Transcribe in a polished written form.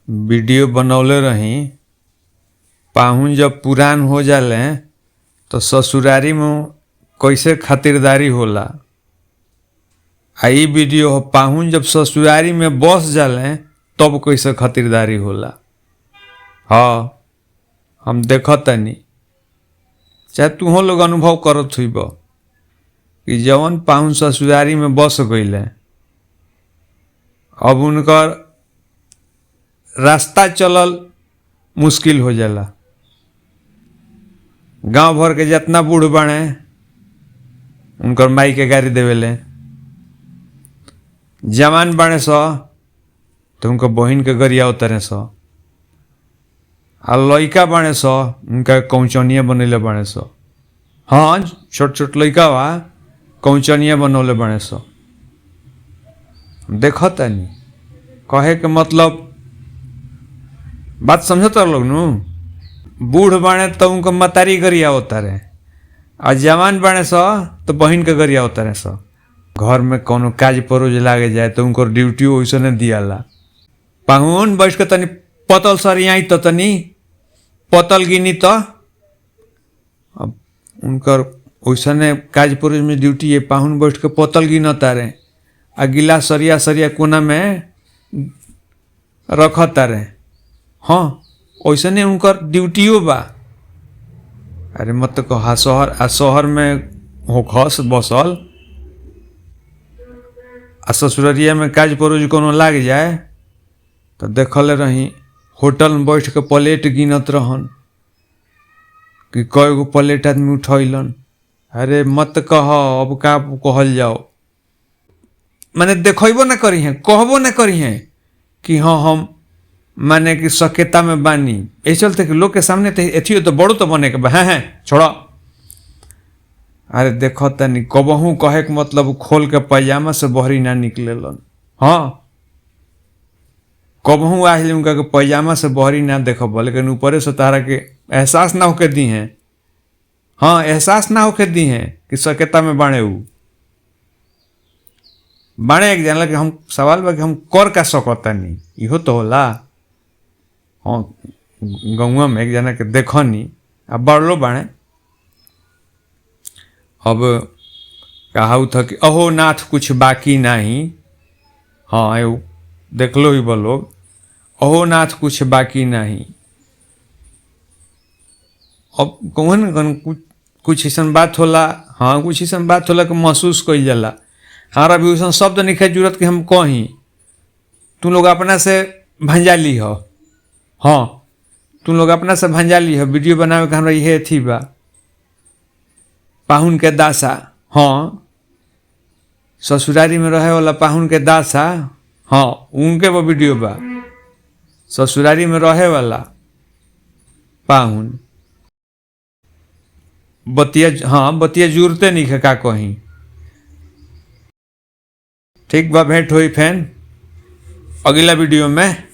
Video बनौले रही। पाहुन जब पुरान हो जाले तो ससुरारी में कैसे खातिरदारी होला। आई वीडियो हो पाहुन जब ससुरारी में बस जाले तब कैसे खातिरदारी होला। हाँ हम देखतनी, चाहे तुहो लोग अनुभव करत हुई कि जवन पाहुन ससुरारी में बस गईले अब उनकर रास्ता चलल मुश्किल हो जाला। गांव भर के जितना बूढ़ बाणे उनकर माई के गाड़ी देवेले, जवान बाणे सो तो उनकर बहन के गरिया उतरे सो, आ लइका बाणे सो उनका कौचनिया बनैले बाणे सो। हाँ छोट छोट लइका बा कौचनिया बनौले बाणे सो। देखतानी कहे के मतलब बात समझता लोग नु। बूढ़ बाणे तो उनको मतारी गरिया होता रहे, और जवान बाणे सो तो बहन के गरिया होता रहे सो। घर में कोनो काज परोज लागे जाए तो उनको ड्यूटी वैसे नहीं दियाला। पाहुन बैठ के तनी पतल सरियाई तो तनी पतल गिनी तो अब उनकर वैसने काज परोज में ड्यूटी है। पाहुन बैठ के पतल गिनता रहे, आ गिला सरिया सरिया कोना में रखता रहे। हाँ वैसने उनकर ड्यूटियो बा। अरे मत कहा शहर में हो खस बसल आ ससुररिया में काज परोज कोनो लाग जाए तो देखले रही होटल में बैठ के प्लेट गिनत रहन कि कई गो प्लेट आदमी उठैलन। अरे मत कह अब का कहल जाओ, माने देखबो ना करी हैं, कहबो ना करी हैं कि हाँ हम माने कि सकेता में बानी। ये चलते कि लोग के सामने तो एथियो तो बड़ो तो बने के हैं छोड़ो। अरे देखो तनी कबहू कहे के मतलब खोल के पैजामा से बहरी ना निकलेलन। हाँ कबहू आज उनका के पैजामा से बहरी ना देखब, लेकिन ऊपरे से तारा के एहसास ना होके दी हैं। हाँ एहसास ना होके दी हैं कि सकेता में बाणे ऊ बाणे एक जानला कि हम सवाल बा कि हम कर का सकता नहीं, इहो तो होला। हाँ गौवा में एक जना के देखनी अब बड़लो बाणे। अब कहा था कि अहो नाथ कुछ बाकी नहीं। हाँ ये देख लो ही लोग, अहो नाथ कुछ बाकी नहीं। अब कौन कुछ ऐसा बात होला। हाँ कुछ ऐसा बात होला कि महसूस कइल जाला। हमारा भी वैसा शब्द नहीं है जरूरत कि हम कहीं तुम लोग अपना से भंजा ली हो। हाँ तुम लोग अपना से भंजा ली हो। वीडियो बनावे का हमरा ये थी बा पाहुन के दासा। हाँ ससुरारी में रहे वाला पाहुन के दासा, हाँ उनके वो वीडियो बा। ससुरारी में रहे वाला पाहुन बतिया, हाँ बतिया जुड़ते नहीं है का कहीं। ठीक बा भेंट हुई फैन अगला वीडियो में।